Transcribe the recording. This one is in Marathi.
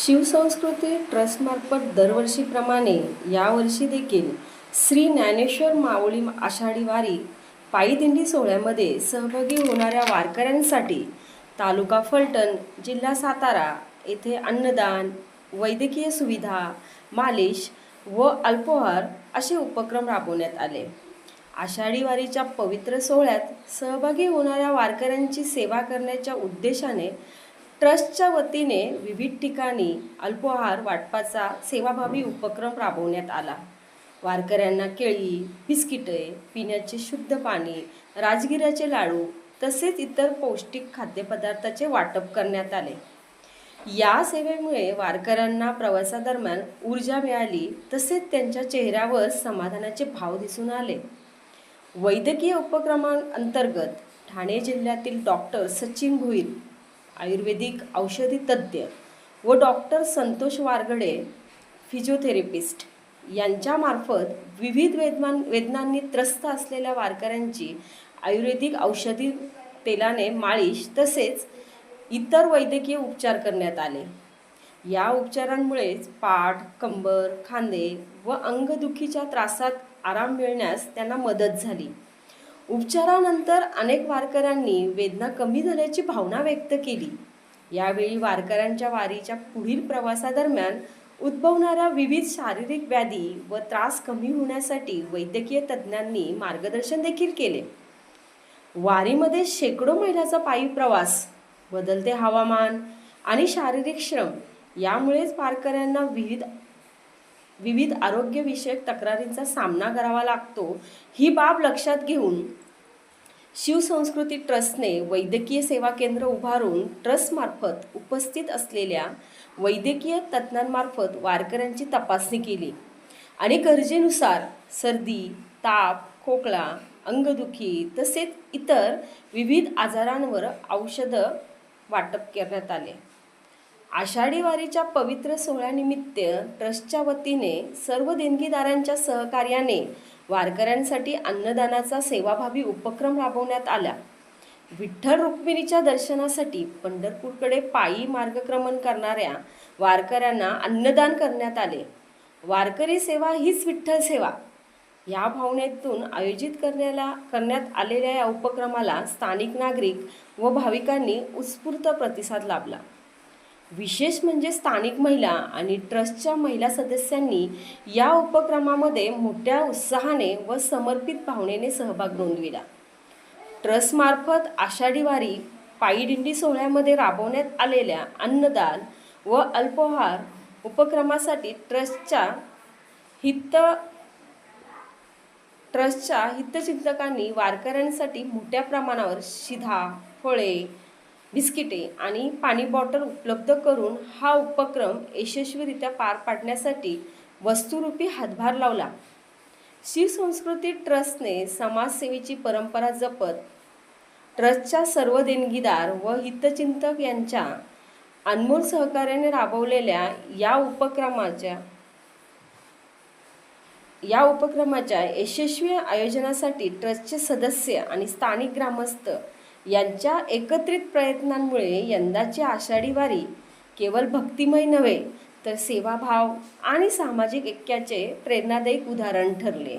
शिवसंस्कृती ट्रस्टमार्फत दरवर्षीप्रमाणे यावर्षी देखील श्री ज्ञानेश्वर माऊली आषाढी वारी पायी दिंडी सोहळ्यामध्ये सहभागी होणाऱ्या वारकऱ्यांसाठी तालुका फलटण, जिल्हा सातारा येथे अन्नदान, वैद्यकीय सुविधा, मालिश व अल्पोहार असे उपक्रम राबवण्यात आले. आषाढी वारीच्या पवित्र सोहळ्यात सहभागी होणाऱ्या वारकऱ्यांची सेवा करण्याच्या उद्देशाने ट्रस्टच्या वतीने विविध ठिकाणी अल्पोहार वाटपाचा सेवाभावी उपक्रम राबवण्यात आला. वारकऱ्यांना केळी, बिस्किटे, पिण्याचे शुद्ध पाणी, राजगिऱ्याचे लाडू तसेच इतर पौष्टिक खाद्यपदार्थाचे वाटप करण्यात आले. या सेवेमुळे वारकऱ्यांना प्रवासादरम्यान ऊर्जा मिळाली तसेच त्यांच्या चेहऱ्यावर समाधानाचे भाव दिसून आले. वैद्यकीय उपक्रमांतर्गत ठाणे जिल्ह्यातील डॉक्टर सचिन भोईर, आयुर्वेदिक औषधी तज्ज्ञ व डॉक्टर संतोष वारगडे, फिजिओथेरपिस्ट यांच्यामार्फत विविध वेदनांनी त्रस्त असलेल्या वारकऱ्यांची आयुर्वेदिक औषधी तेलाने मालिश तसेच इतर वैद्यकीय उपचार करण्यात आले. या उपचारांमुळेच पाठ, कंबर, खांदे व अंगदुखीच्या त्रासात आराम मिळण्यास त्यांना मदत झाली. उपचारानंतर अनेक वारकऱ्यांनी वेदना कमी झाल्याची भावना व्यक्त केली. यावेळी वारकऱ्यांच्या वारीच्या पुढील प्रवासादरम्यान उद्भवणाऱ्या विविध शारीरिक व्याधी व त्रास कमी होण्यासाठी वैद्यकीय तज्ज्ञांनी मार्गदर्शन देखील केले. वारीमध्ये शेकडो मैलाचा पायी प्रवास, बदलते हवामान आणि शारीरिक श्रम यामुळेच वारकऱ्यांना विविध आरोग्यविषयक तक्रारींचा सामना करावा लागतो. ही बाब लक्षात घेऊन शिवसंस्कृती ट्रस्टने वैद्यकीय सेवा केंद्र उभारून ट्रस्टमार्फत उपस्थित असलेल्या वैद्यकीय तज्ज्ञांमार्फत वारकऱ्यांची तपासणी केली आणि गरजेनुसार सर्दी, ताप, खोकला, अंगदुखी तसेच इतर विविध आजारांवर औषधं वाटप करण्यात आले. आषाढी वारीच्या पवित्र सोहळ्यानिमित्त ट्रस्टच्या वतीने सर्व देणगीदारांच्या सहकार्याने वारकऱ्यांसाठी अन्नदानाचा सेवाभावी उपक्रम राबवण्यात आला. विठ्ठल रुक्मिणीच्या दर्शनासाठी पंढरपूरकडे पायी मार्गक्रमण करणाऱ्या वारकऱ्यांना अन्नदान करण्यात आले. वारकरी सेवा हीच विठ्ठल सेवा या भावनेतून आयोजित करण्यात आलेल्या या उपक्रमाला स्थानिक नागरिक व भाविकांनी उत्स्फूर्त प्रतिसाद लाभला. विशेष म्हणजे स्थानिक महिला आणि ट्रस्टच्या महिला सदस्यांनी या उपक्रमामध्ये मोठ्या उत्साहाने व समर्पित भावनेने सहभाग नोंदविला. ट्रस्टमार्फत आषाढी वारी पायी दिंडी सोहळ्यामध्ये राबवण्यात आलेल्या अन्नदान व अल्पोहार उपक्रमासाठी ट्रस्टच्या हितचिंतकांनी वारकऱ्यांसाठी मोठ्या प्रमाणावर शिधा, फळे, बिस्किटे आणि पाणी बॉटल उपलब्ध करून हा उपक्रम यशस्वीरित्या पार पाडण्यासाठी वस्तुरूपी हातभार लावला. शिवसंस्कृती ट्रस्टने समाजसेवेची परंपरा जपत ट्रस्टच्या सर्व देणगीदार व हितचिंतक यांच्या अनमोल सहकार्याने राबवलेल्या या उपक्रमाच्या यशस्वी आयोजनासाठी ट्रस्टचे सदस्य आणि स्थानिक ग्रामस्थ यांच्या एकत्रित प्रयत्नांमुळे यंदाची आषाढी वारी केवळ भक्तिमय नव्हे तर सेवाभाव आणि सामाजिक ऐक्याचे प्रेरणादायी उदाहरण ठरले.